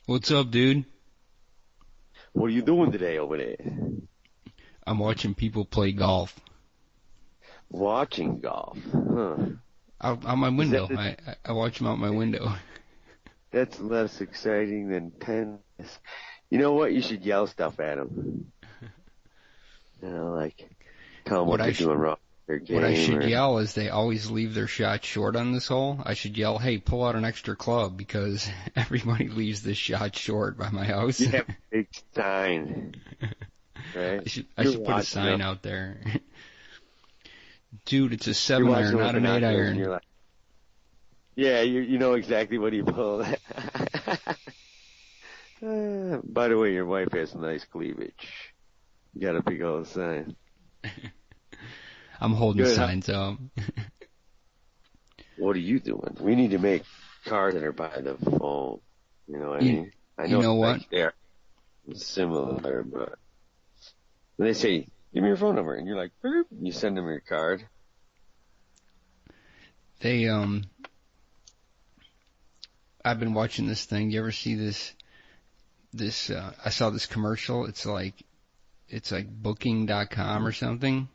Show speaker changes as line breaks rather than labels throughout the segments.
What's up, dude?
What are you doing today over there?
I'm watching people play golf.
Watching golf. Huh.
Out my window. I watch them out my window.
That's less exciting than tennis. You know what? You should yell stuff at them. Like, tell them what they're doing wrong. Their game
what I should yell is they always leave their shot short on this hole. I should yell, hey, pull out an extra club because everybody leaves this shot short by my house.
You have a big sign. Right?
I should put a sign out there. Dude, it's a 7-iron, not an 8-iron.
You're like, yeah, you know exactly what he pulled. By the way, your wife has nice cleavage. You got a big old sign.
I'm holding signs up.
What are you doing? We need to make cars that are by the phone. You know what I mean? I know,
you know what?
They're similar, but when they say, give me your phone number, and you're like, boop, and you send them your card.
I've been watching this thing. You ever see this, I saw this commercial. It's like booking.com or something.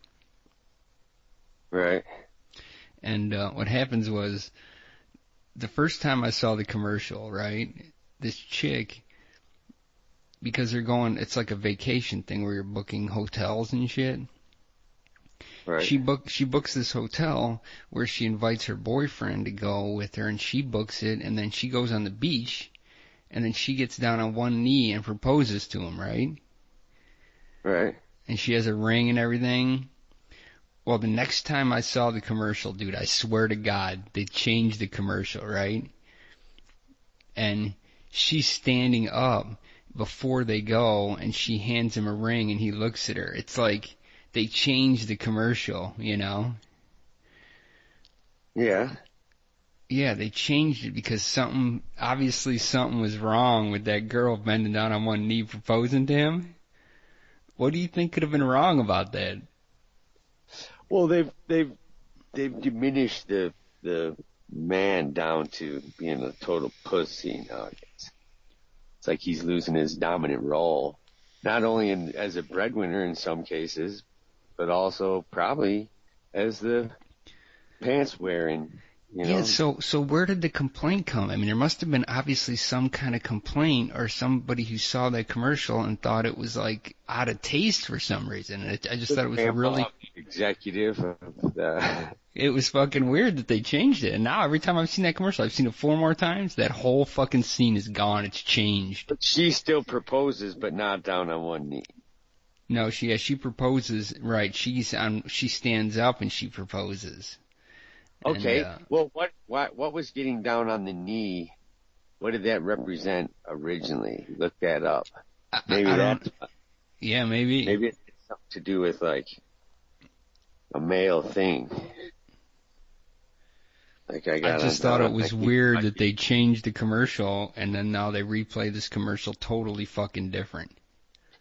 Right.
And what happens was, the first time I saw the commercial, right, this chick, because they're going, it's like a vacation thing where you're booking hotels and shit.
Right.
She books this hotel where she invites her boyfriend to go with her, and she books it, and then she goes on the beach, and then she gets down on one knee and proposes to him, right?
Right.
And she has a ring and everything. Well, the next time I saw the commercial, dude, I swear to God, they changed the commercial, right? And she's standing up before they go, and she hands him a ring, and he looks at her. It's like they changed the commercial, you know?
Yeah.
Yeah, they changed it because obviously something was wrong with that girl bending down on one knee proposing to him. What do you think could have been wrong about that?
Well, they've diminished the man down to being a total pussy nowadays. It's like he's losing his dominant role, not only as a breadwinner in some cases, but also probably as the pants wearing. You know?
Yeah, so where did the complaint come? I mean, there must have been obviously some kind of complaint or somebody who saw that commercial and thought it was like out of taste for some reason. And I just thought it was really
executive of the...
It was fucking weird that they changed it. And now every time I've seen that commercial, I've seen it 4 more times. That whole fucking scene is gone. It's changed.
But she still proposes, but not down on one knee.
No, she proposes. Right, she stands up and she proposes.
Okay.
And,
well, what was getting down on the knee? What did that represent originally? Look that up. Maybe that's.
Yeah, maybe.
Maybe it's something to do with like a male thing. Like I
just thought it was weird that they changed the commercial and then now they replay this commercial totally fucking different.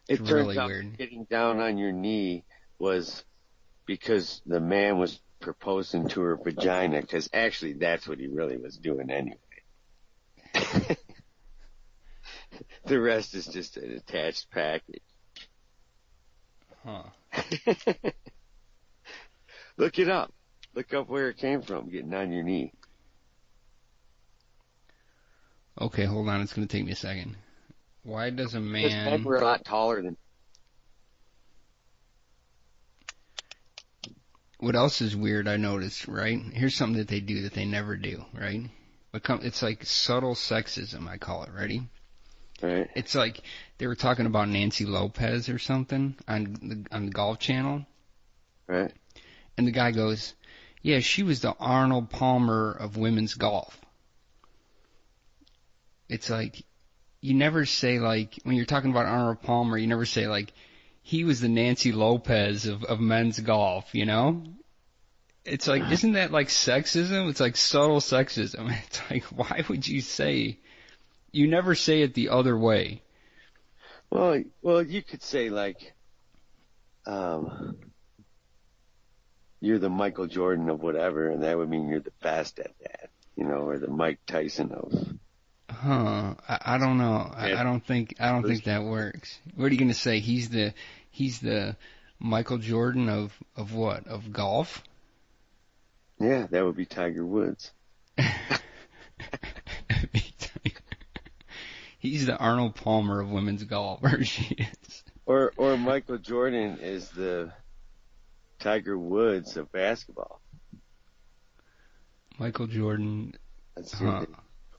It's really weird.
Getting down on your knee was because the man was proposing to her vagina, because actually that's what he really was doing anyway. The rest is just an attached package.
Huh.
Look it up. Look up where it came from, getting on your knee.
Okay, hold on. It's going to take me a second. Why does a man...
Because men were a lot taller than...
What else is weird I noticed, right? Here's something that they do that they never do, right? It's like subtle sexism, I call it. Ready?
Right.
It's like they were talking about Nancy Lopez or something on the Golf Channel.
Right.
And the guy goes, yeah, she was the Arnold Palmer of women's golf. It's like, you never say like, when you're talking about Arnold Palmer, you never say like, he was the Nancy Lopez of men's golf, you know? It's like, isn't that like sexism? It's like subtle sexism. It's like, why would you say, you never say it the other way.
Well, you could say like, you're the Michael Jordan of whatever, and that would mean you're the best at that, you know, or the Mike Tyson of
I don't know. I don't think that works. What are you gonna say? He's the Michael Jordan of what? Of golf?
Yeah, that would be Tiger Woods.
He's the Arnold Palmer of women's golf, or she is.
Or Michael Jordan is the Tiger Woods of basketball.
Michael Jordan.
That's
Huh.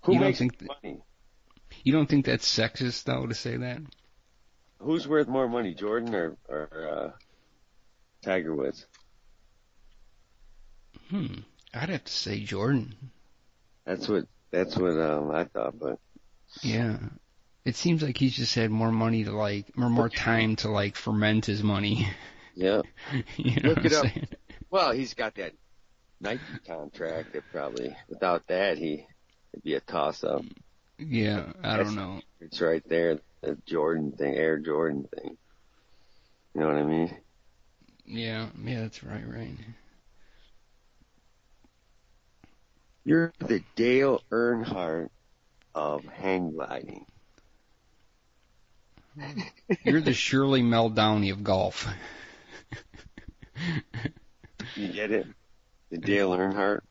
Who
You don't
makes
think
money?
You don't think that's sexist though to say that?
Who's worth more money, Jordan or Tiger Woods?
I'd have to say Jordan.
That's what I thought, but
Yeah. It seems like he's just had more money to or more time to ferment his money.
yeah.
You know
Look
what
it
I'm
up.
saying?
Well, he's got that Nike contract that probably without that it'd be a toss up.
Yeah, I don't know.
It's right there, the Jordan thing, Air Jordan thing. You know what I mean?
Yeah, that's right.
You're the Dale Earnhardt of hang gliding.
You're the Shirley Muldowney of golf.
You get it? The Dale Earnhardt?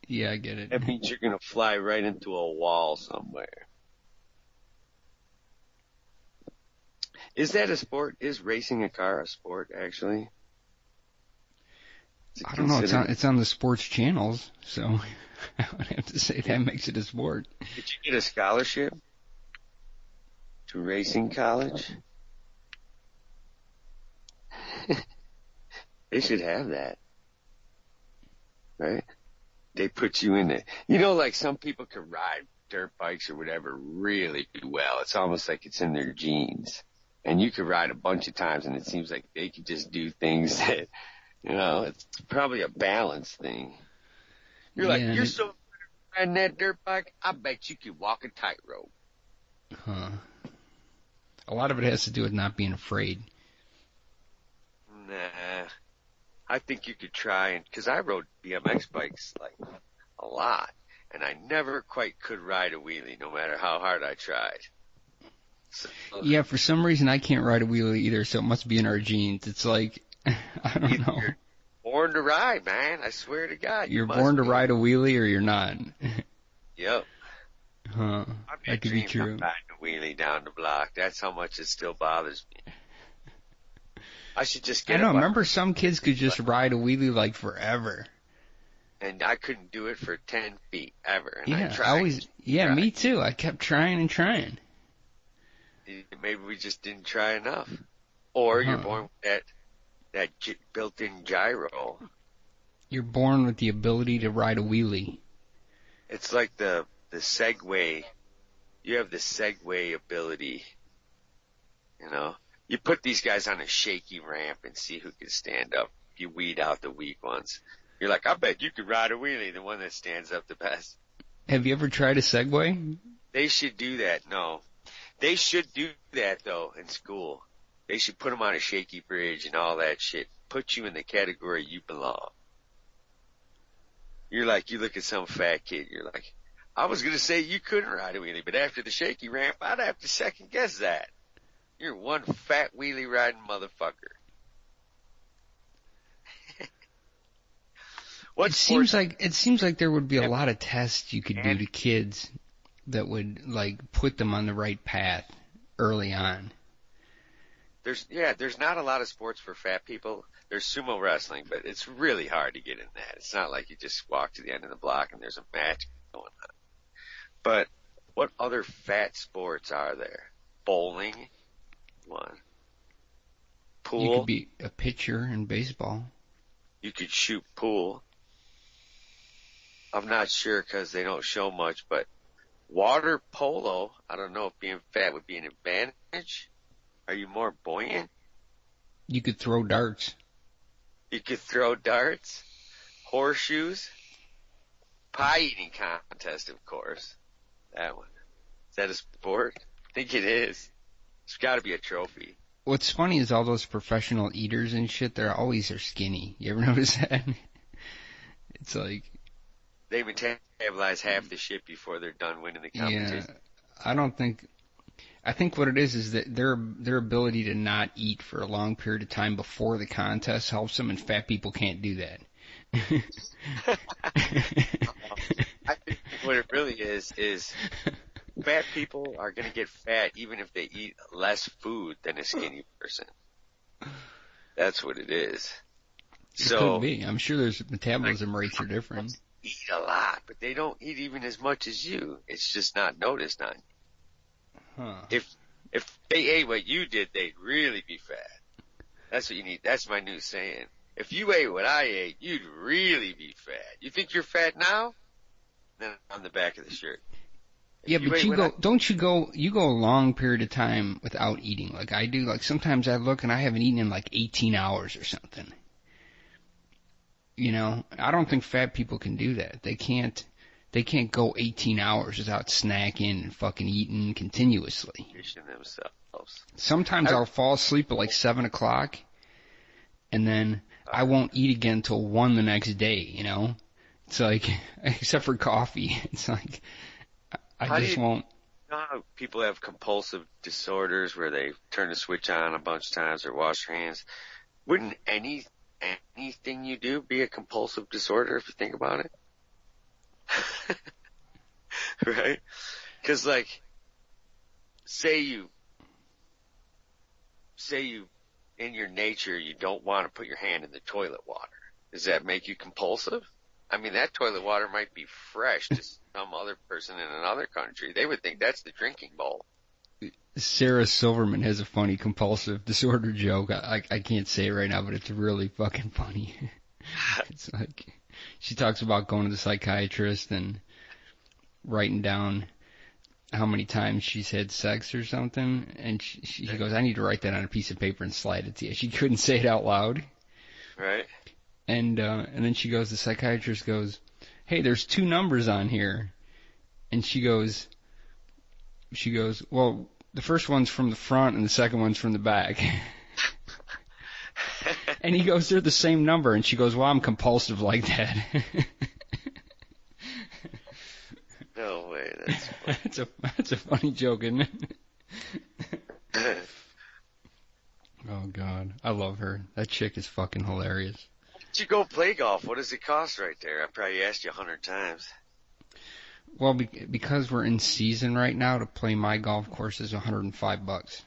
Yeah, I get it.
That means you're going to fly right into a wall somewhere. Is that a sport? Is racing a car a sport, actually?
I don't know. It's on the sports channels, so I would have to say that makes it a sport.
Did you get a scholarship to racing college? They should have that, right? They put you in it. You know, like some people can ride dirt bikes or whatever really well. It's almost like it's in their genes. And you could ride a bunch of times and it seems like they could just do things that, it's probably a balance thing. You're like, you're so good at riding that dirt bike, I bet you could walk a tightrope.
Huh. A lot of it has to do with not being afraid.
Nah. I think you could try, because I rode BMX bikes like a lot, and I never quite could ride a wheelie, no matter how hard I tried. So,
yeah, for some reason I can't ride a wheelie either, so it must be in our genes. It's like, I don't know.
You're born to ride, man. I swear to God.
You're born to ride a wheelie or you're not.
Yep.
Huh. That could be true.
I'm riding a wheelie down the block. That's how much it still bothers me. I should just get
I know. Remember, some kids could just ride a wheelie like forever.
And I couldn't do it for 10 feet ever. And
Yeah,
I tried.
Me too. I kept trying and trying.
Maybe we just didn't try enough. Or you're born with that built-in gyro.
You're born with the ability to ride a wheelie.
It's like the Segway. You have the Segway ability. You put these guys on a shaky ramp and see who can stand up. You weed out the weak ones. You're like, I bet you could ride a wheelie, the one that stands up the best.
Have you ever tried a Segway?
They should do that. No. They should do that, though, in school. They should put them on a shaky bridge and all that shit. Put you in the category you belong. You're like, you look at some fat kid, you're like, I was going to say you couldn't ride a wheelie, but after the shaky ramp, I'd have to second guess that. You're one fat wheelie riding motherfucker.
It seems like there would be a lot of tests you could do to kids that would put them on the right path early on.
There's not a lot of sports for fat people. There's sumo wrestling, but it's really hard to get in that. It's not like you just walk to the end of the block and there's a match going on. But what other fat sports are there? Bowling, one. Pool.
You could be a pitcher in baseball.
You could shoot pool. I'm not sure because they don't show much, but water polo, I don't know if being fat would be an advantage. Are you more buoyant?
You could throw darts.
You could throw darts. Horseshoes. Pie eating contest, of course. That one. Is that a sport? I think it is. It's got to be a trophy.
What's funny is all those professional eaters and shit, they're always skinny. You ever notice that? It's like...
They metabolize half the shit before they're done winning the competition.
Yeah. I don't think. I think what it is that their ability to not eat for a long period of time before the contest helps them, and fat people can't do that.
I think what it really is fat people are going to get fat even if they eat less food than a skinny person. That's what it is.
It could be. I'm sure there's metabolism rates are different.
Eat a lot, but they don't eat even as much as you. It's just not noticed on you.
Huh.
If they ate what you did, they'd really be fat. That's what you need. That's my new saying. If you ate what I ate, you'd really be fat. You think you're fat now? Then on the back of the shirt.
Yeah, but you go a long period of time without eating like I do. Like sometimes I look and I haven't eaten in like 18 hours or something. You know, I don't think fat people can do that. They can't go 18 hours without snacking and fucking eating continuously.
Themselves.
Sometimes I'll fall asleep at like 7 o'clock, and then I won't eat again till 1 the next day, you know? It's like, except for coffee. It's like, I just won't.
You know how people have compulsive disorders where they turn the switch on a bunch of times or wash their hands? Wouldn't anything you do be a compulsive disorder if you think about it? Right? Because, like, say you, in your nature, you don't want to put your hand in the toilet water. Does that make you compulsive? I mean, that toilet water might be fresh to some other person in another country. They would think that's the drinking bowl.
Sarah Silverman has a funny compulsive disorder joke. I can't say it right now, but it's really fucking funny. It's like, she talks about going to the psychiatrist and writing down how many times she's had sex or something, and she goes, I need to write that on a piece of paper and slide it to you. She couldn't say it out loud.
Right.
And then she goes, the psychiatrist goes, hey, there's 2 numbers on here. And she goes, well, the first one's from the front and the second one's from the back. And he goes, they're the same number. And she goes, well, I'm compulsive like that.
No way, that's funny.
That's a funny joke, isn't it? Oh, God. I love her. That chick is fucking hilarious.
Why don't you go play golf? What does it cost right there? I probably asked you 100 times.
Well, because we're in season right now, to play my golf course is $105.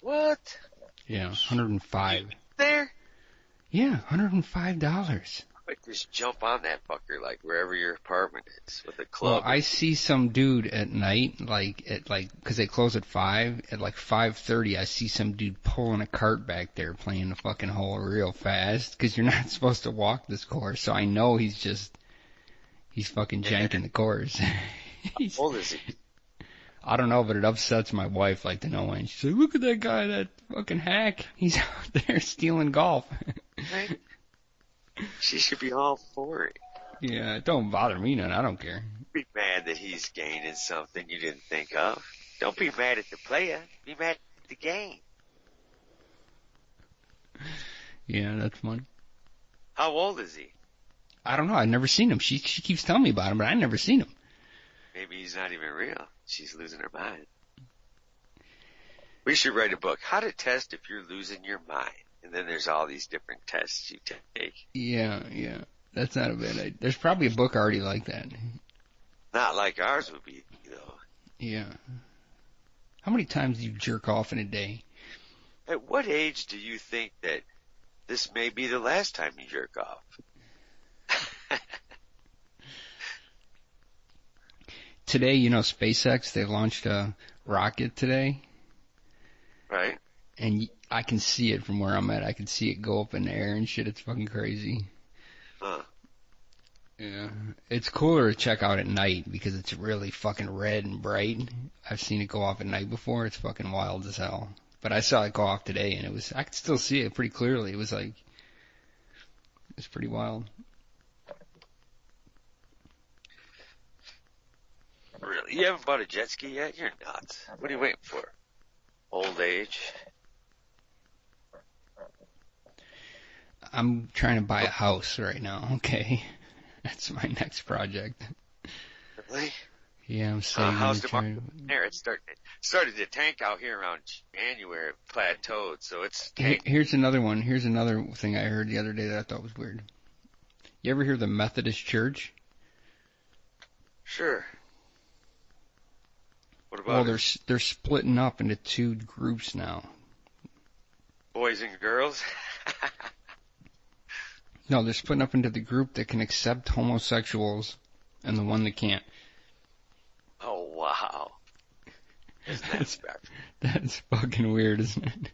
What?
Yeah, 105.
You there?
Yeah, $105.
Like, just jump on that fucker, like wherever your apartment is, with a club.
Well, I see some dude at night, because they close at 5. At like 5:30, I see some dude pulling a cart back there, playing the fucking hole real fast. Because you're not supposed to walk this course, so I know he's fucking janking the course.
How old is he?
I don't know, but it upsets my wife like to no end. She's like, look at that guy, that fucking hack. He's out there stealing golf.
Right? She should be all for it.
Yeah, it don't bother me none. I don't care.
Be mad that he's gaining something you didn't think of. Don't be mad at the player. Be mad at the game.
Yeah, that's funny.
How old is he?
I don't know. I've never seen him. She keeps telling me about him, but I've never seen him.
Maybe he's not even real. She's losing her mind. We should write a book. How to test if you're losing your mind. And then there's all these different tests you take.
Yeah. That's not a bad idea. There's probably a book already like that.
Not like ours would be, though.
Yeah. How many times do you jerk off in a day?
At what age do you think that this may be the last time you jerk off?
Today, SpaceX, they launched a rocket today.
Right.
And I can see it from where I'm at. I can see it go up in the air and shit. It's fucking crazy.
Huh.
Yeah. It's cooler to check out at night because it's really fucking red and bright. I've seen it go off at night before. It's fucking wild as hell. But I saw it go off today and I could still see it pretty clearly. It was pretty wild.
Really? You haven't bought a jet ski yet? You're nuts. What are you waiting for? Old age?
I'm trying to buy a house right now, okay? That's my next project.
Really?
Yeah, I'm saving
how's
the
the market
trying.
there? It started to tank out here around January. It plateaued, so it's tanked.
Here's another one. Here's another thing I heard the other day that I thought was weird. You ever hear the Methodist Church?
Sure. What about
Well, they're splitting up into two groups now.
boys and girls?
No, they're splitting up into the group that can accept homosexuals and the one that can't.
Oh, wow.
That's fucking weird, isn't it?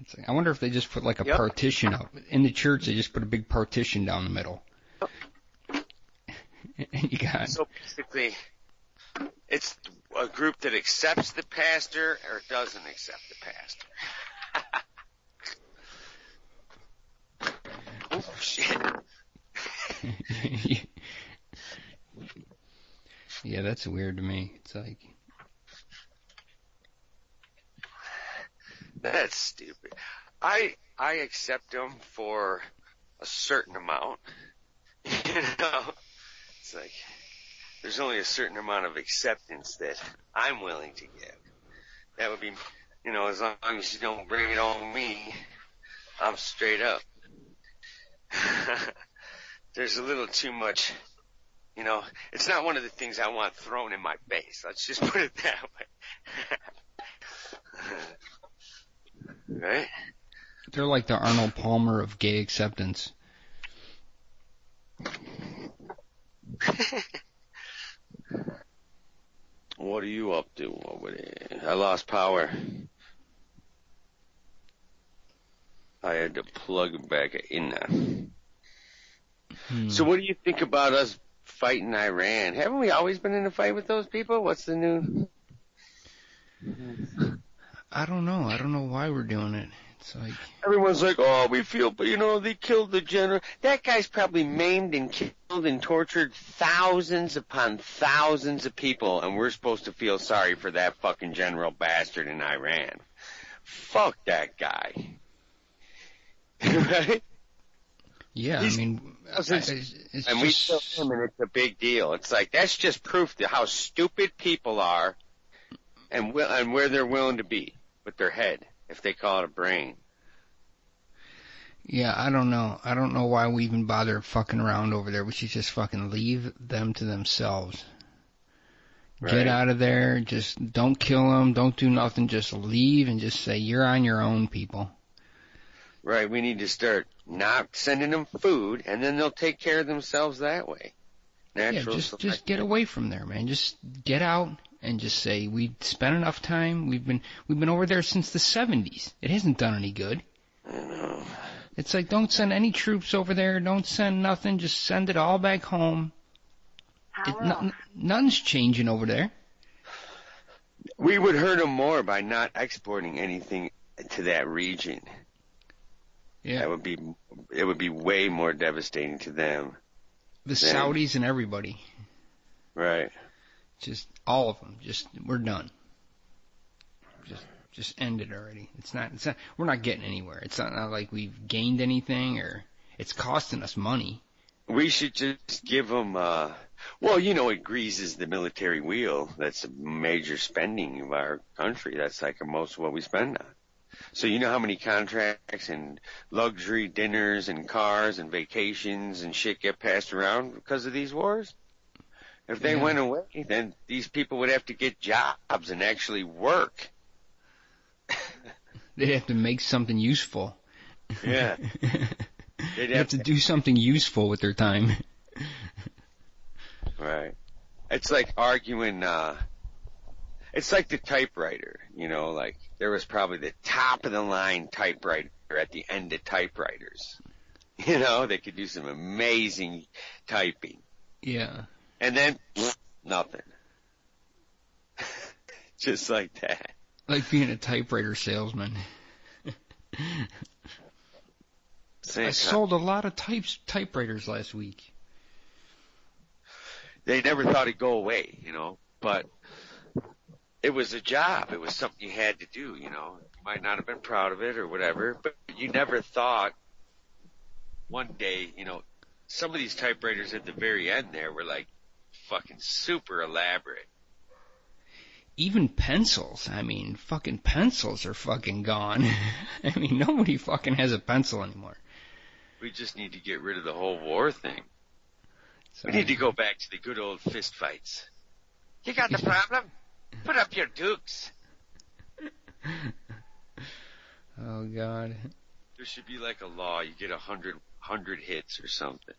It's like, I wonder if they just put like a partition up. In the church, they just put a big partition down the middle. And you got...
So basically, it's a group that accepts the pastor or doesn't accept the pastor. Oh, shit.
Yeah, that's weird to me. It's like...
That's stupid. I accept them for a certain amount. You know? It's like, there's only a certain amount of acceptance that I'm willing to give. That would be, you know, as long as you don't bring it on me, I'm straight up. There's a little too much, you know, it's not one of the things I want thrown in my face. Let's just put it that way. Right?
They're like the Arnold Palmer of gay acceptance.
What are you up to over there? I lost power. I had to plug it back in there. So what do you think about us fighting Iran? Haven't we always been in a fight with those people? What's the new...
I don't know. I don't know why we're doing it. It's like...
Everyone's like, oh, we feel, but you know, they killed the general. That guy's probably maimed and killed and tortured thousands upon thousands of people, and we're supposed to feel sorry for that fucking general bastard in Iran. Fuck that guy. Right?
Yeah, I mean...
and we kill him, and it's a big deal. It's like, that's just proof to how stupid people are and where they're willing to be with their head, if they call it a brain.
Yeah, I don't know. I don't know why we even bother fucking around over there. We should just fucking leave them to themselves. Right. Get out of there. Just don't kill them. Don't do nothing. Just leave and just say, you're on your own, people.
Right. We need to start not sending them food, and then they'll take care of themselves that way. Natural.
Yeah, just get away from there, man. Just get out and just say, we spent enough time. We've been over there since the 70s. It hasn't done any good.
I know.
It's like, don't send any troops over there. Don't send nothing. Just send it all back home. Nothing's changing over there.
We would hurt them more by not exporting anything to that region.
Yeah.
It would be way more devastating to them.
The Saudis and everybody.
Right.
Just all of them. We're done. Just end it already. It's not, we're not getting anywhere. It's not like we've gained anything or it's costing us money.
We should just give them, well, you know, it greases the military wheel. That's a major spending of our country. That's like most of what we spend on. So you know how many contracts and luxury dinners and cars and vacations and shit get passed around because of these wars? If they went away, then these people would have to get jobs and actually work.
They'd have to make something useful.
Yeah.
They'd have to do something useful with their time.
Right. It's like arguing, it's like the typewriter, you know, like there was probably the top of the line typewriter at the end of typewriters. You know, they could do some amazing typing.
Yeah.
And then, nothing. Just like that.
Like being a typewriter salesman. I sold a lot of typewriters last week.
They never thought it'd go away, you know, but it was a job. It was something you had to do, you know. You might not have been proud of it or whatever, but you never thought one day, you know, some of these typewriters at the very end there were like fucking super elaborate.
Even pencils. I mean, fucking pencils are fucking gone. I mean, nobody fucking has a pencil anymore.
We just need to get rid of the whole war thing.
Sorry.
We need to go back to the good old fist fights. You got the problem? Put up your dukes.
Oh, God.
There should be like a law. You get 100 hits or something.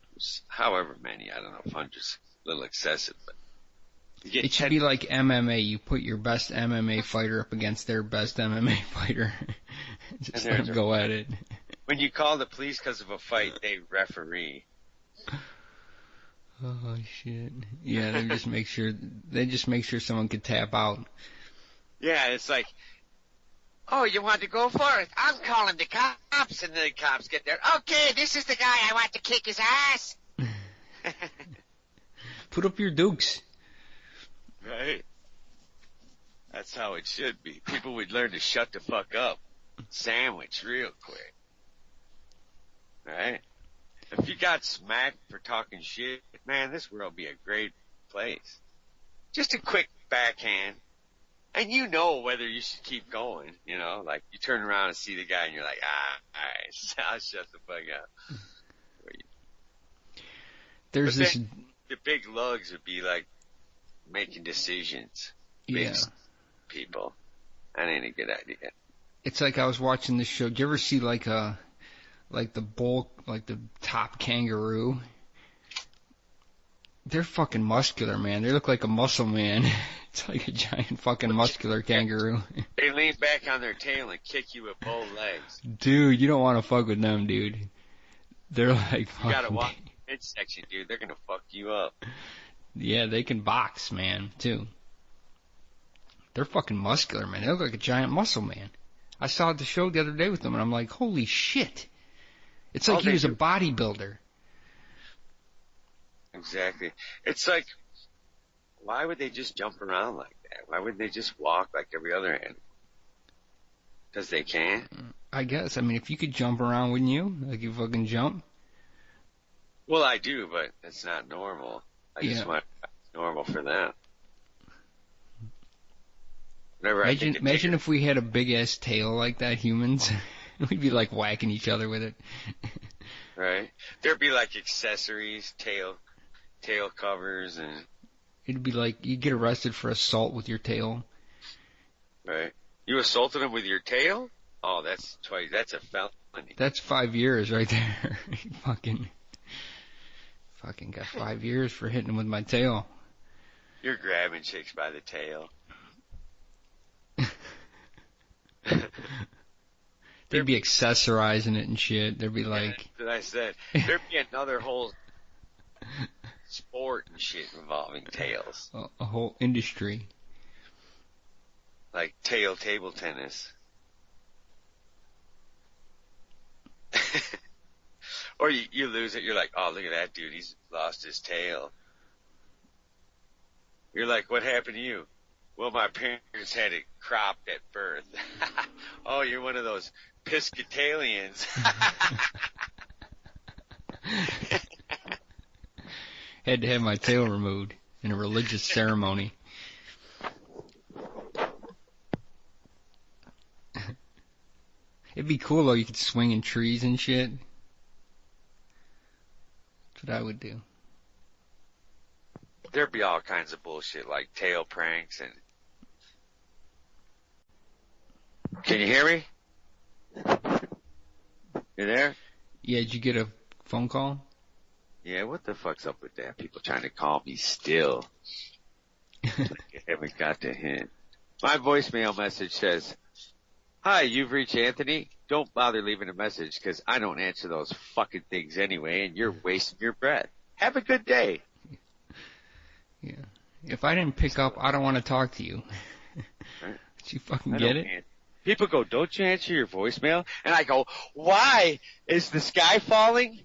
However many. I don't know if 100's a little excessive, but
it should be like MMA. You put your best MMA fighter up against their best MMA fighter. Just let them go at it.
When you call the police because of a fight, they referee.
Oh shit! Yeah, they just make sure someone could tap out.
Yeah, it's like, oh, you want to go for it? I'm calling the cops, and the cops get there. Okay, this is the guy I want to kick his ass.
Put up your dukes.
Right. That's how it should be. People would learn to shut the fuck up. Sandwich real quick. Right? If you got smacked for talking shit, man, this world would be a great place. Just a quick backhand. And you know whether you should keep going, you know? Like, you turn around and see the guy and you're like, alright, I'll shut the fuck up.
There's this...
The big lugs would be like, making decisions.
Yeah.
People. That ain't a good idea.
It's like I was watching this show. Do you ever see like the top kangaroo? They're fucking muscular, man. They look like a muscle man. It's like a giant fucking muscular kangaroo.
They lean back on their tail and kick you with both legs.
Dude, you don't want to fuck with them, dude. They're like fucking...
You gotta watch the midsection, dude. They're gonna fuck you up.
Yeah, they can box, man, too. They're fucking muscular, man. They look like a giant muscle man. I saw the show the other day with them, and I'm like, holy shit. It's like he was a bodybuilder.
Exactly. It's like, why would they just jump around like that? Why wouldn't they just walk like every other animal? Because they can?
I guess. I mean, if you could jump around, wouldn't you? Like you fucking jump?
Well, I do, but it's not normal. I just want it's normal for them.
Imagine if we had a big ass tail like that, humans. We'd be like whacking each other with it.
Right? There'd be like accessories, tail covers, and
it'd be like you'd get arrested for assault with your tail.
Right? You assaulted him with your tail? Oh, that's a felony.
That's 5 years right there. You fucking got 5 years for hitting him with my tail.
You're grabbing chicks by the tail.
They'd be accessorizing it and shit. They'd be like...
That's what I said. There'd be another whole sport and shit involving tails.
A whole industry.
Like table tennis. Or you lose it, you're like, oh, look at that dude, he's lost his tail. You're like, what happened to you? Well, my parents had it cropped at birth. Oh, you're one of those Piscatalians.
Had to have my tail removed in a religious ceremony. It'd be cool though, you could swing in trees and shit. That's what I would do.
There'd be all kinds of bullshit like tail pranks and... Can you hear me? You there?
Yeah, did you get a phone call?
Yeah, what the fuck's up with that? People trying to call me still. I haven't got the hint. My voicemail message says, hi, you've reached Anthony. Don't bother leaving a message because I don't answer those fucking things anyway and you're wasting your breath. Have a good day.
Yeah. If I didn't pick up, I don't want to talk to you.
Right.
Did you fucking get it?
People go, don't you answer your voicemail? And I go, why? Is the sky falling?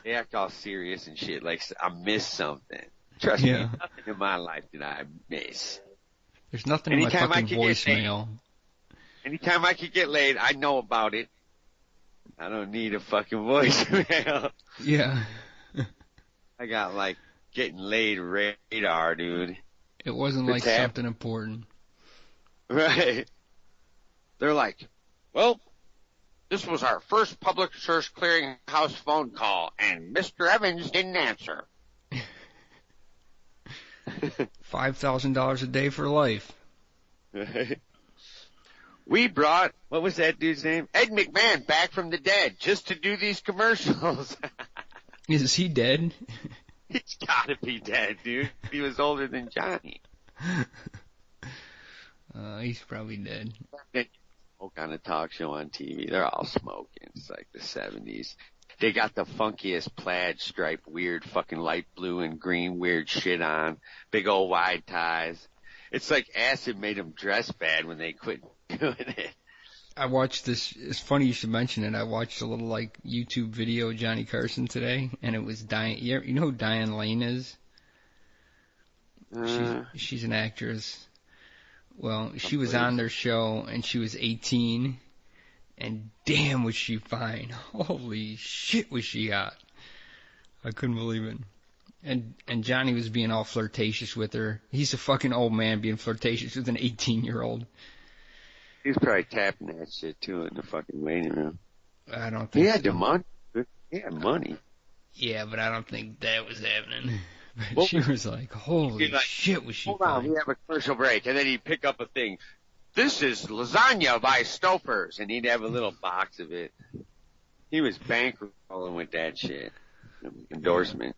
They act all serious and shit, like I missed something. Trust me, nothing in my life that I miss.
There's nothing in my fucking voicemail.
Anytime I could get laid, I know about it. I don't need a fucking voicemail.
Yeah.
I got like getting laid radar, dude.
It wasn't like something important.
Right. They're like, well, this was our first public service clearinghouse phone call, and Mr. Evans didn't answer.
$5,000 a day for life.
We brought, what was that dude's name? Ed McMahon back from the dead just to do these commercials.
Is he dead?
He's gotta be dead, dude. He was older than Johnny.
He's probably dead.
Smoke on a talk show on TV. They're all smoking. It's like the 70s. They got the funkiest plaid stripe, weird fucking light blue and green weird shit on. Big old wide ties. It's like acid made them dress bad when they quit doing it.
I watched this. It's funny you should mention it. I watched a little like YouTube video of Johnny Carson today, and it was Diane. You know who Diane Lane is? She's an actress. Well, she was on their show, and she was 18, and damn was she fine. Holy shit was she hot. I couldn't believe it. And Johnny was being all flirtatious with her. He's a fucking old man being flirtatious with an 18-year-old.
He's probably tapping that shit too in the fucking waiting room.
I don't think
he had the money. He had money.
Yeah, but I don't think that was happening. But she was like, holy shit was she fine.
Hold on, we have a commercial break. And then he'd pick up a thing. This is lasagna by Stouffer's. And he'd have a little box of it. He was bankrolling with that shit. Endorsement.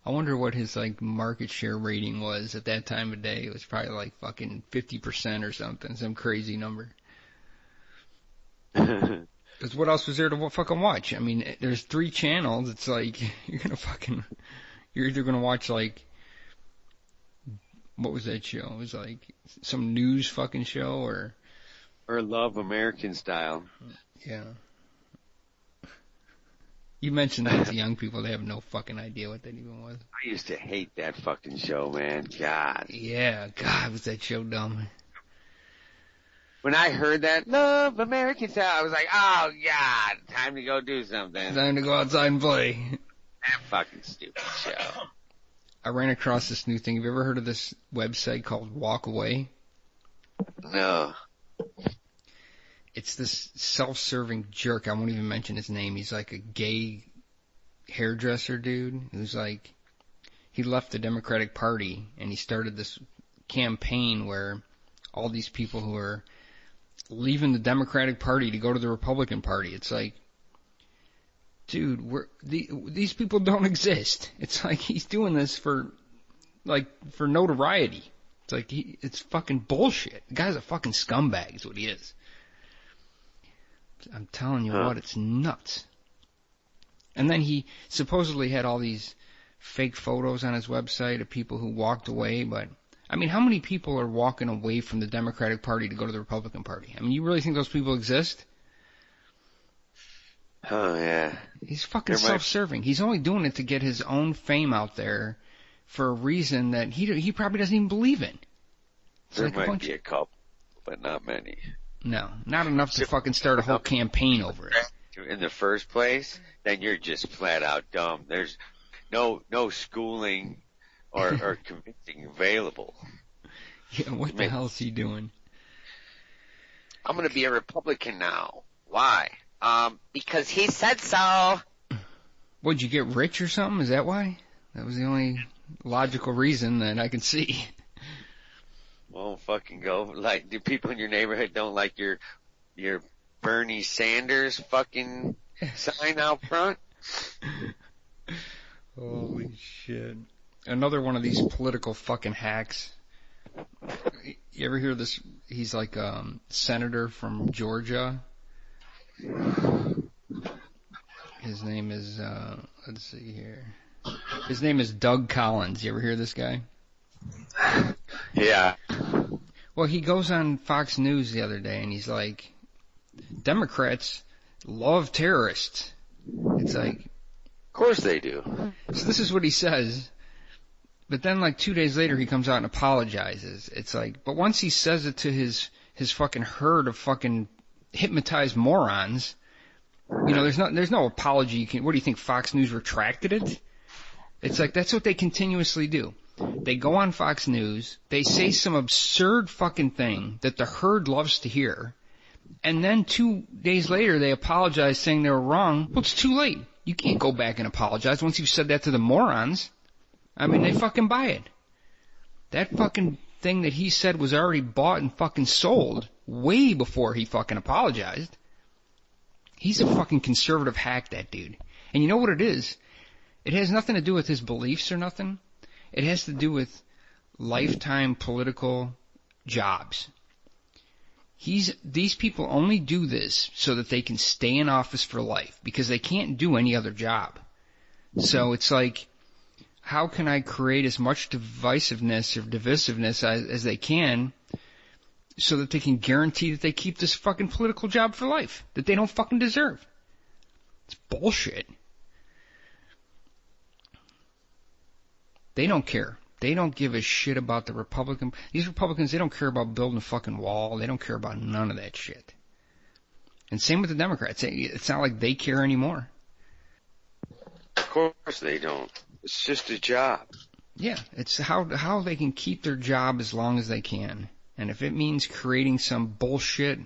I wonder what his like market share rating was at that time of day. It was probably like fucking 50% or something, some crazy number. Because what else was there to fucking watch? I mean, there's 3 channels. It's like you're either gonna watch like, what was that show? It was like some news fucking show or
Love American Style.
Yeah. You mentioned that to young people, they have no fucking idea what that even was.
I used to hate that fucking show, man. God.
Yeah, God, was that show dumb.
When I heard that, Love American Style, I was like, oh, God, time to go do something.
Time to go outside and play.
That fucking stupid show.
I ran across this new thing. Have you ever heard of this website called Walk Away?
No.
It's this self-serving jerk. I won't even mention his name. He's like a gay hairdresser dude who's like, he left the Democratic Party and he started this campaign where all these people who are leaving the Democratic Party to go to the Republican Party. It's like, dude, these people don't exist. It's like he's doing this for notoriety. It's like it's fucking bullshit. The guy's a fucking scumbag is what he is. I'm telling you what, it's nuts. And then he supposedly had all these fake photos on his website of people who walked away, but I mean, how many people are walking away from the Democratic Party to go to the Republican Party? I mean, you really think those people exist?
Oh, yeah.
He's fucking self-serving. He's only doing it to get his own fame out there for a reason that he probably doesn't even believe in.
There might be a couple, but not many.
No, not enough to fucking start a whole campaign over it.
In the first place, then you're just flat out dumb. There's no schooling or convincing available.
Yeah, what the hell is he doing?
I'm going to be a Republican now. Why? Because he said so.
What'd you get rich or something? Is that why? That was the only logical reason that I can see.
Well, fucking go. Like, do people in your neighborhood don't like your Bernie Sanders fucking sign out front?
Holy shit. Another one of these political fucking hacks. You ever hear this? He's like a senator from Georgia. His name is, let's see here. His name is Doug Collins. You ever hear this guy?
Yeah.
Well, he goes on Fox News the other day and he's like, Democrats love terrorists. It's like,
of course they do.
So this is what he says. But then like 2 days later he comes out and apologizes. It's like, but once he says it to his fucking herd of fucking hypnotized morons, you know, there's no apology. What do you think, Fox News retracted it? It's like that's what they continuously do. They go on Fox News, they say some absurd fucking thing that the herd loves to hear, and then 2 days later they apologize saying they were wrong. Well, it's too late. You can't go back and apologize once you've said that to the morons. I mean, they fucking buy it. That fucking thing that he said was already bought and fucking sold way before he fucking apologized. He's a fucking conservative hack, that dude. And you know what it is? It has nothing to do with his beliefs or nothing. It has to do with lifetime political jobs. These people only do this so that they can stay in office for life because they can't do any other job. So it's like, how can I create as much divisiveness or divisiveness as they can so that they can guarantee that they keep this fucking political job for life that they don't fucking deserve? It's bullshit. They don't care. They don't give a shit about the Republican. These Republicans, they don't care about building a fucking wall. They don't care about none of that shit. And same with the Democrats. It's not like they care anymore.
Of course they don't. It's just a job.
Yeah, it's how they can keep their job as long as they can. And if it means creating some bullshit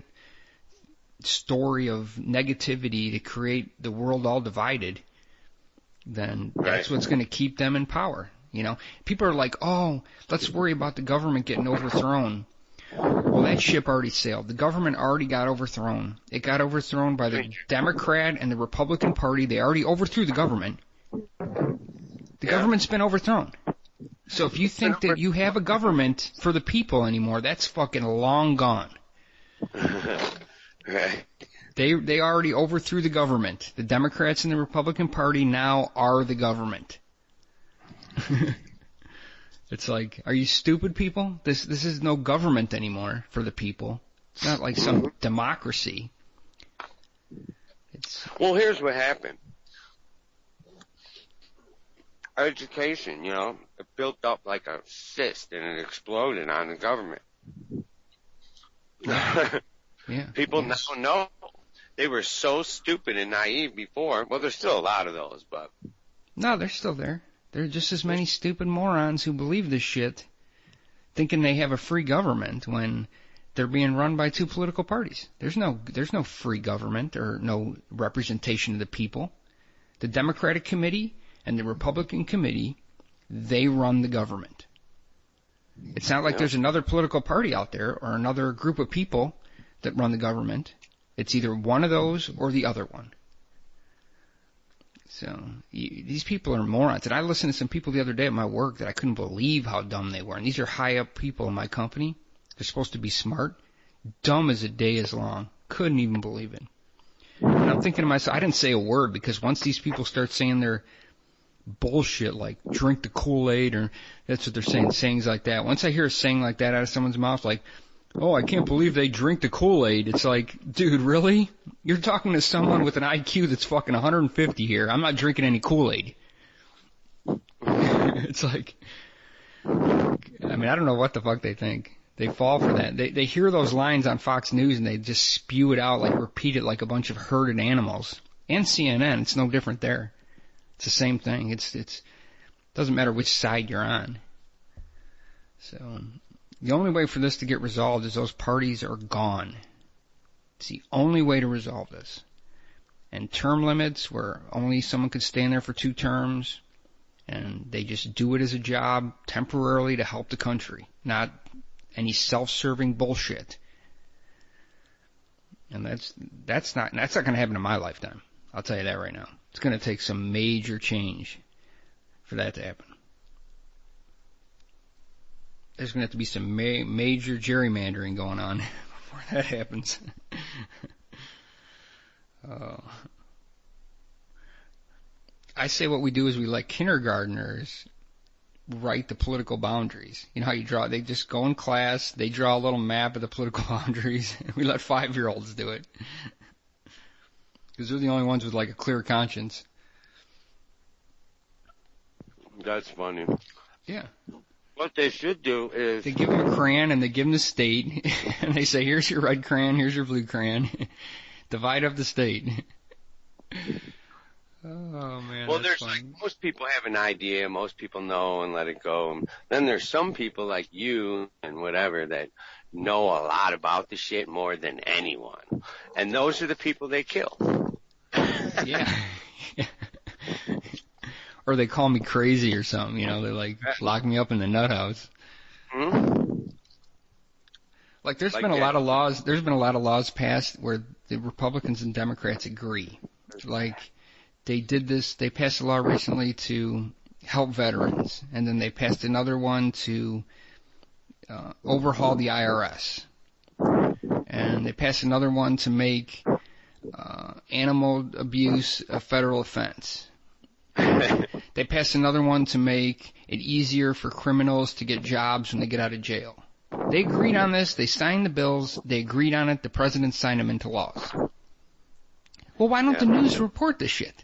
story of negativity to create the world all divided, then that's what's going to keep them in power. You know, people are like, oh, let's worry about the government getting overthrown. Well, that ship already sailed. The government already got overthrown. It got overthrown by the Democrat and the Republican Party. They already overthrew the government. The government's been overthrown. So if you think that you have a government for the people anymore, that's fucking long gone.
Right.
They already overthrew the government. The Democrats and the Republican Party now are the government. It's like, are you stupid, people? This is no government anymore for the people. It's not like some democracy.
Well, here's what happened. Education, it built up like a cyst and it exploded on the government.
Yeah.
People now know. They were so stupid and naive before. Well, there's still a lot of those, but...
No, they're still there. There are just as many stupid morons who believe this shit, thinking they have a free government when they're being run by two political parties. There's no free government or no representation of the people. The Democratic Committee and the Republican Committee, they run the government. It's not like there's another political party out there or another group of people that run the government. It's either one of those or the other one. So, these people are morons. And I listened to some people the other day at my work that I couldn't believe how dumb they were. And these are high-up people in my company. They're supposed to be smart. Dumb as a day is long. Couldn't even believe it. And I'm thinking to myself, I didn't say a word because once these people start saying their bullshit like drink the Kool-Aid or that's what they're saying, sayings like that. Once I hear a saying like that out of someone's mouth, like, oh, I can't believe they drink the Kool-Aid. It's like, dude, really? You're talking to someone with an IQ that's fucking 150 here. I'm not drinking any Kool-Aid. It's like, I mean, I don't know what the fuck they think. They fall for that. They hear those lines on Fox News and they just spew it out, like repeat it like a bunch of herded animals. And CNN, it's no different there. It's the same thing. It doesn't matter which side you're on. So, the only way for this to get resolved is those parties are gone. It's the only way to resolve this. And term limits where only someone could stand there for 2 terms, and they just do it as a job temporarily to help the country, not any self-serving bullshit. And that's not going to happen in my lifetime. I'll tell you that right now. It's going to take some major change for that to happen. There's going to have to be some major gerrymandering going on before that happens. I say what we do is we let kindergartners write the political boundaries. You know how you draw? They just go in class, they draw a little map of the political boundaries, and we let 5-year-olds do it. Because they're the only ones with like a clear conscience.
That's funny.
Yeah.
What they should do is...
They give them a crayon and they give them the state, and they say, here's your red crayon, here's your blue crayon. Divide up the state. Oh man.
Well,
that's
there's
funny.
like most people have an idea, most people know and let it go. And then there's some people like you and whatever that know a lot about the shit more than anyone, and those are the people they kill.
Yeah. Or they call me crazy or something, you know, they like lock me up in the nut house.
Hmm?
Like there's
Like
been a
that.
lot of laws passed where the Republicans and Democrats agree. Like they passed a law recently to help veterans, and then they passed another one to overhaul the IRS. And they passed another one to make animal abuse a federal offense. They passed another one to make it easier for criminals to get jobs when they get out of jail. They agreed on this. They signed the bills. They agreed on it. The president signed them into laws. Well, why don't the news report this shit?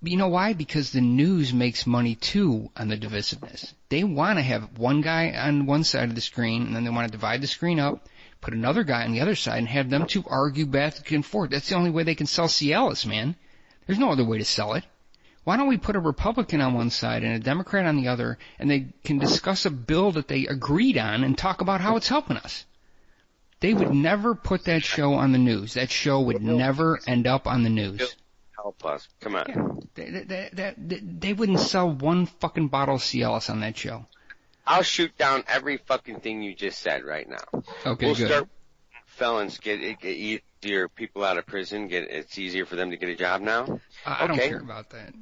But you know why? Because the news makes money too on the divisiveness. They want to have one guy on one side of the screen, and then they want to divide the screen up, put another guy on the other side, and have them two argue back and forth. That's the only way they can sell Cialis, man. There's no other way to sell it. Why don't we put a Republican on one side and a Democrat on the other, and they can discuss a bill that they agreed on and talk about how it's helping us? They would never put that show on the news. That show would never end up on the news.
Help us. Come on.
Yeah, they wouldn't sell one fucking bottle of Cialis on that show.
I'll shoot down every fucking thing you just said right now.
Okay,
we'll
good.
Start felons get easier, people out of prison, it's easier for them to get a job now?
I don't care about that.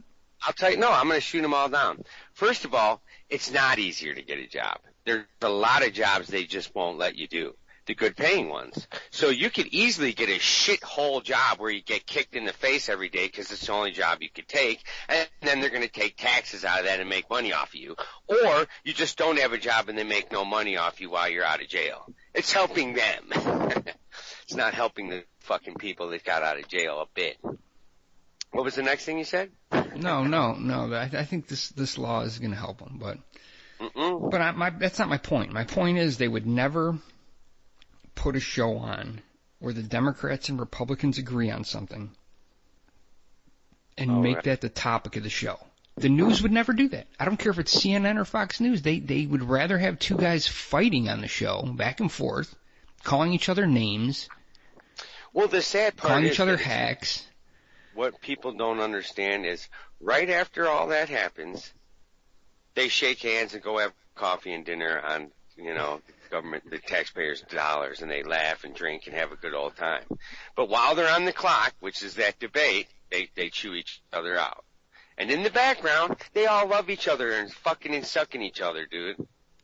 I'll tell you, no, I'm going to shoot them all down. First of all, it's not easier to get a job. There's a lot of jobs they just won't let you do, the good paying ones. So you could easily get a shithole job where you get kicked in the face every day because it's the only job you could take, and then they're going to take taxes out of that and make money off of you. Or you just don't have a job and they make no money off you while you're out of jail. It's helping them. It's not helping the fucking people that got out of jail a bit. What was the next thing you said?
No. I think this law is going to help them, but that's not my point. My point is they would never put a show on where the Democrats and Republicans agree on something and make that the topic of the show. The news would never do that. I don't care if it's CNN or Fox News. They would rather have two guys fighting on the show, back and forth, calling each other names.
Well, the sad part
calling
is
each other hacks.
What people don't understand is right after all that happens, they shake hands and go have coffee and dinner on, the government, the taxpayers' dollars, and they laugh and drink and have a good old time. But while they're on the clock, which is that debate, they chew each other out. And in the background, they all love each other and fucking and sucking each other, dude.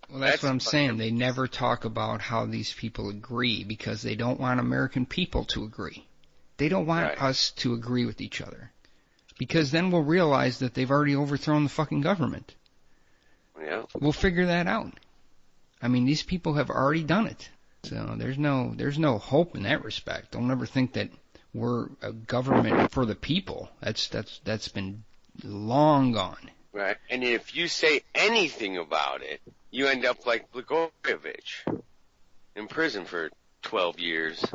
Well, that's what I'm saying. They never talk about how these people agree because they don't want American people to agree. They don't want us to agree with each other because then we'll realize that they've already overthrown the fucking government.
Yeah.
We'll figure that out. I mean, these people have already done it. So there's no hope in that respect. Don't ever think that we're a government for the people. That's been long gone.
Right. And if you say anything about it, you end up like Blagojevich in prison for 12 years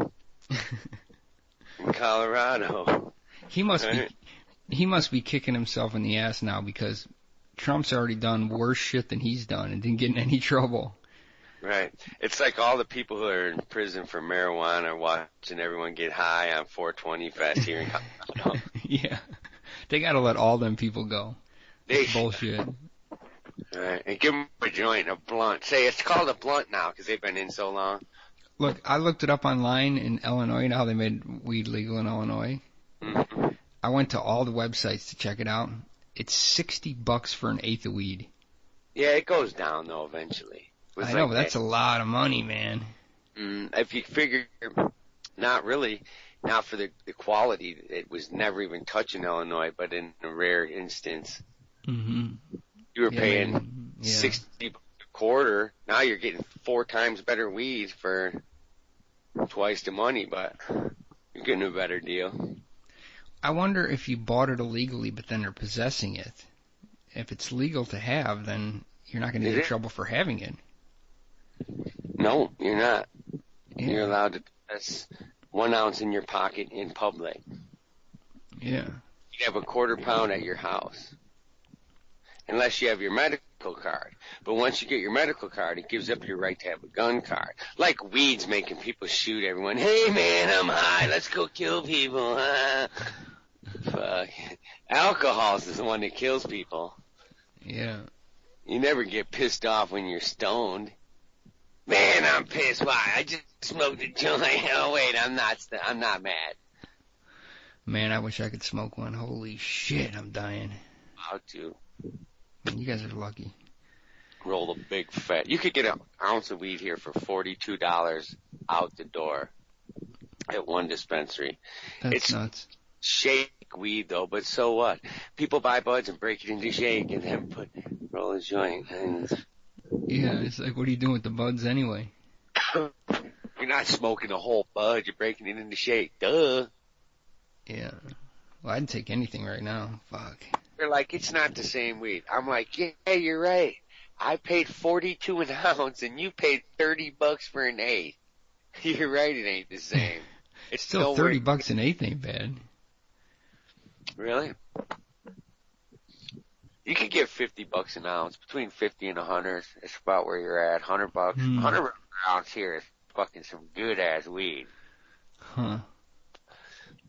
in Colorado.
He must be kicking himself in the ass now because Trump's already done worse shit than he's done and didn't get in any trouble.
Right. It's like all the people who are in prison for marijuana watching everyone get high on 420 fast here in Colorado.
Yeah. They gotta let all them people go. It's bullshit.
Right. And give them a joint, a blunt. Say it's called a blunt now because they've been in so long.
Look, I looked it up online in Illinois. You know how they made weed legal in Illinois?
Mm-hmm.
I went to all the websites to check it out. It's $60 for an eighth of weed.
Yeah, it goes down though eventually.
I know, but that's a lot of money, man.
If you figure, not really, not for the quality. It was never even touching Illinois, but in a rare instance, you were paying $60 a quarter. Now you're getting 4 times better weed for twice the money, but you're getting a better deal.
I wonder if you bought it illegally, but then they're possessing it. If it's legal to have, then you're not going to get in trouble for having it.
No, you're not.
Yeah.
You're allowed to possess 1 ounce in your pocket in public.
Yeah.
You have a quarter pound at your house. Unless you have your medical card. But once you get your medical card, it gives up your right to have a gun card. Like weed's making people shoot everyone. Hey man, I'm high. Let's go kill people. Fuck. Alcohol is the one that kills people.
Yeah.
You never get pissed off when you're stoned. Man, I'm pissed. Why? I just smoked a joint. Oh wait, I'm not mad.
Man, I wish I could smoke one. Holy shit, I'm dying.
How to?
Man, you guys are lucky.
Roll a big fat. You could get an ounce of weed here for $42 out the door at one dispensary.
That's nuts.
Shake weed though, but so what? People buy buds and break it into shake and then roll a joint. And
yeah, it's like, what are you doing with the buds anyway?
You're not smoking a whole bud. You're breaking it into shake. Duh.
Yeah. Well, I'd take anything right now. Fuck.
They're like, it's not the same weed. I'm like, yeah, you're right. I paid $42 an ounce and you paid $30 for an eighth. You're right, it ain't the same. It's
still $30 an eighth ain't bad.
Really? You could get $50 an ounce, between 50 and 100. It's about where you're at. $100. 100 an ounce here is fucking some good ass weed.
Huh.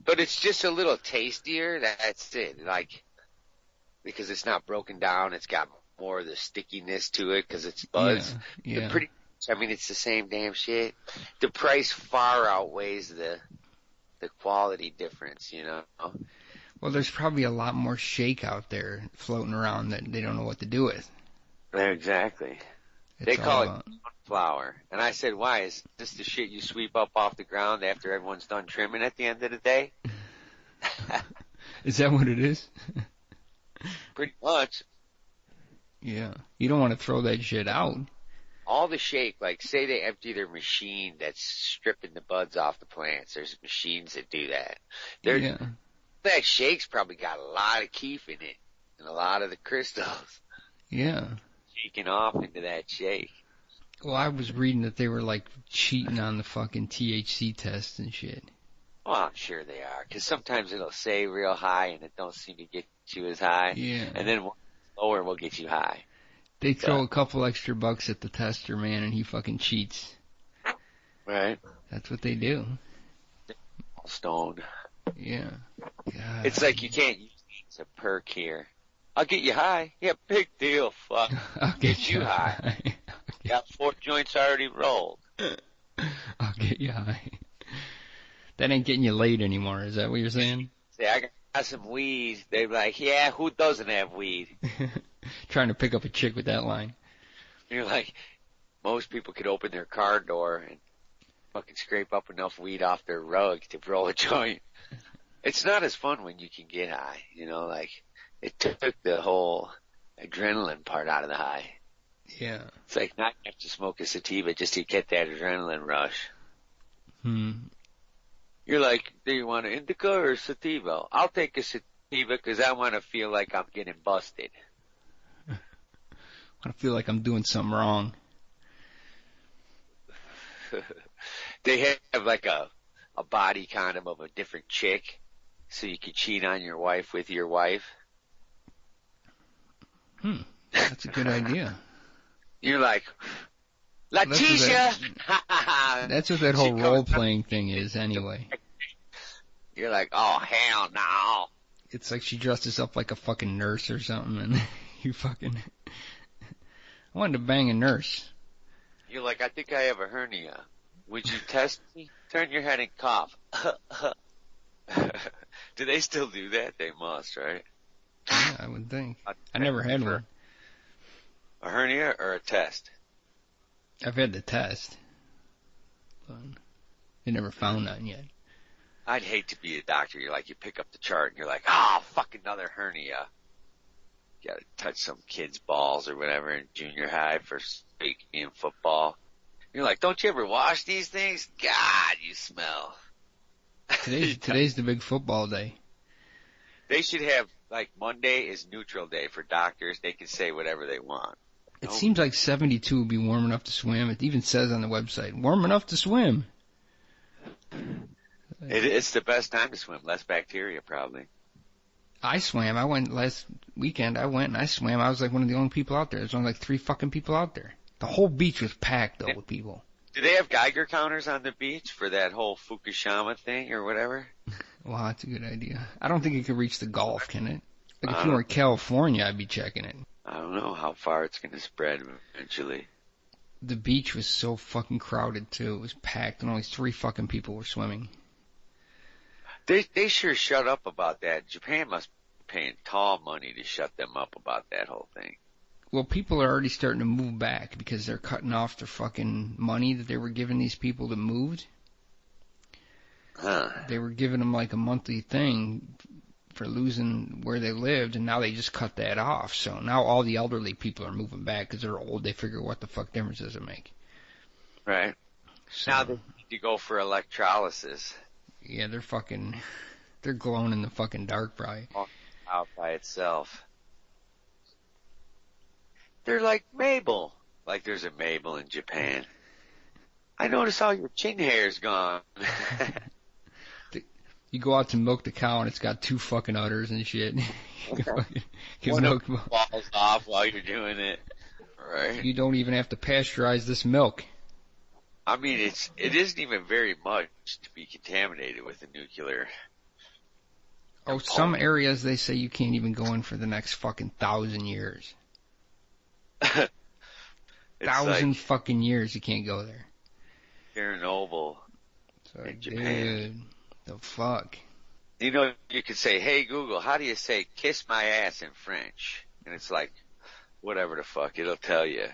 But it's just a little tastier. That's it. Like, because it's not broken down, it's got more of the stickiness to it because it's buds.
Yeah.
I mean, it's the same damn shit. The price far outweighs the quality difference, you know.
Well, there's probably a lot more shake out there floating around that they don't know what to do with.
Exactly. They call it flour. And I said, why? Is this the shit you sweep up off the ground after everyone's done trimming at the end of the day?
Is that what it is?
Pretty much.
Yeah. You don't want to throw that shit out.
All the shake, like say they empty their machine that's stripping the buds off the plants. There's machines that do that. That shake's probably got a lot of keef in it and a lot of the crystals.
Yeah.
Shaking off into that shake.
Well, I was reading that they were like cheating on the fucking THC test and shit.
Well, I'm sure they are, because sometimes it'll say real high and it don't seem to get you as high.
Yeah.
And then lower will get you high.
They throw a couple extra bucks at the tester, man, and he fucking cheats.
Right.
That's what they do.
Stoned.
Yeah. God.
It's like you can't use it as a perk here. I'll get you high. Yeah, big deal. Fuck.
I'll get you high.
Got 4 joints already rolled.
I'll get you high. That ain't getting you laid anymore. Is that what you're saying?
Say, I got some weed. They're like, yeah, who doesn't have weed?
Trying to pick up a chick with that line.
You're like, most people could open their car door and fucking scrape up enough weed off their rug to roll a joint. It's not as fun when you can get high, you know, like, it took the whole adrenaline part out of the high.
Yeah.
It's like not you have to smoke a sativa just to get that adrenaline rush. You're like, do you want an indica or a sativa? I'll take a sativa because I want to feel like I'm getting busted.
I feel like I'm doing something wrong.
They have like a body condom of a different chick so you can cheat on your wife with your wife.
That's a good idea.
You're like, Letitia!
That's what that whole role-playing thing is anyway.
You're like, oh, hell no.
It's like she dresses up like a fucking nurse or something, and you fucking... I wanted to bang a nurse.
You're like, I think I have a hernia. Would you test me? Turn your head and cough. Do they still do that? They must, right?
Yeah, I would think. I never had one.
A hernia or a test?
I've had the test, but they never found none yet.
I'd hate to be a doctor. You're like, you pick up the chart and you're like, oh, fuck, another hernia. You gotta touch some kid's balls or whatever in junior high for speaking in football. You're like, don't you ever wash these things? God, you smell.
Today's the big football day.
They should have, like, Monday is neutral day for doctors. They can say whatever they want.
It seems like 72 would be warm enough to swim. It even says on the website, warm enough to swim.
It's the best time to swim. Less bacteria, probably.
I swam. I went last weekend. I went and I swam. I was like one of the only people out there. There's only like 3 fucking people out there. The whole beach was packed though with people.
Do they have Geiger counters on the beach for that whole Fukushima thing or whatever?
Wow, that's a good idea. I don't think it could reach the Gulf, can it? Like if you were in California, I'd be checking it.
I don't know how far it's going to spread eventually.
The beach was so fucking crowded too. It was packed and only 3 fucking people were swimming.
They sure shut up about that. Japan must be paying tall money to shut them up about that whole thing.
Well, people are already starting to move back because they're cutting off their fucking money that they were giving these people that moved.
Huh.
They were giving them like a monthly thing for losing where they lived, and now they just cut that off. So now all the elderly people are moving back because they're old. They figure what the fuck difference does it make?
Right.
So,
Now they need to go for electrolysis.
Yeah, they're glowing in the fucking dark, probably.
Out by itself. They're like Mabel. Like there's a Mabel in Japan. I notice all your chin hair's gone.
You go out to milk the cow and it's got 2 fucking udders and shit.
One of them falls off while you're doing it. Right.
You don't even have to pasteurize this milk.
I mean, it isn't even very much to be contaminated with a nuclear.
Oh, some areas they say you can't even go in for the next fucking 1,000 years. 1,000
like
fucking years you can't go there.
Chernobyl in Japan.
Dude, the fuck.
You know, you could say, "Hey Google, how do you say kiss my ass in French?" And it's like, whatever the fuck, it'll tell you.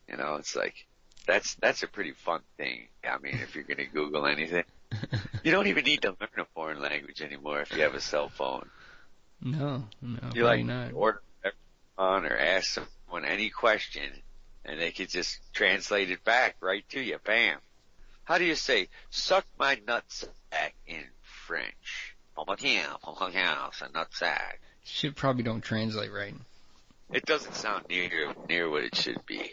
You know, it's like, that's a pretty fun thing. I mean, if you're gonna Google anything, you don't even need to learn a foreign language anymore if you have a cell phone.
No,
You
probably
like
not.
order on or ask someone any question, and they could just translate it back right to you. Bam. How do you say "suck my nutsack" in French? Nutsack.
Shit probably don't translate right.
It doesn't sound near what it should be.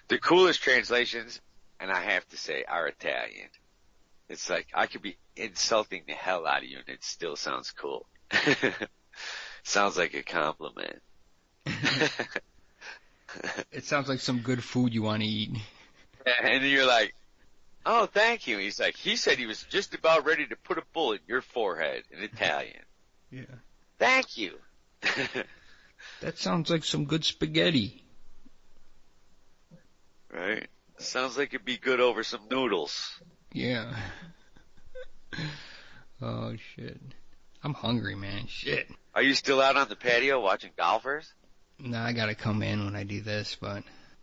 The coolest translations, and I have to say, are Italian. It's like I could be insulting the hell out of you, and it still sounds cool. Sounds like a compliment.
It sounds like some good food you want to eat.
And you're like, "Oh, thank you." He's like, "He said he was just about ready to put a bullet in your forehead," in Italian.
Yeah.
Thank you.
That sounds like some good spaghetti.
Right? Sounds like it'd be good over some noodles.
Yeah. Oh, shit. I'm hungry, man. Shit.
Are you still out on the patio watching golfers?
Nah, I gotta come in when I do this, but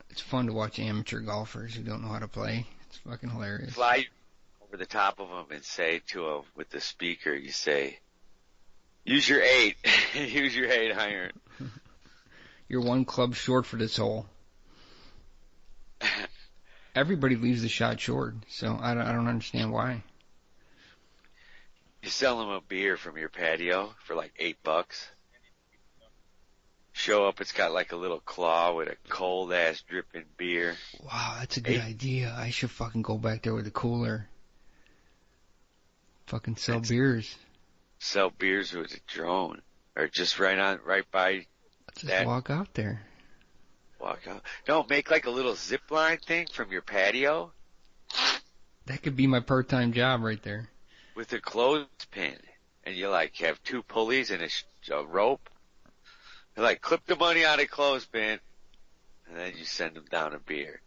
it's fun to watch amateur golfers who don't know how to play. It's fucking hilarious.
Fly over the top of them and say to them with the speaker, you say, "Use your 8. Use your 8 iron."
You're 1 club short for this hole. Everybody leaves the shot short, so I don't understand why.
You sell them a beer from your patio for like $8. Show up, it's got like a little claw with a cold ass dripping beer.
Wow, that's a good idea. I should fucking go back there with a cooler. Fucking sell beers.
Sell beers with a drone. Or just right by
Just
that.
walk out there.
Walk out. No, make like a little zip line thing from your patio
That could be my part-time job right there.
with a clothespin. And you like have 2 pulleys and a rope. You like clip the money out of clothespin, and then you send them down a beer.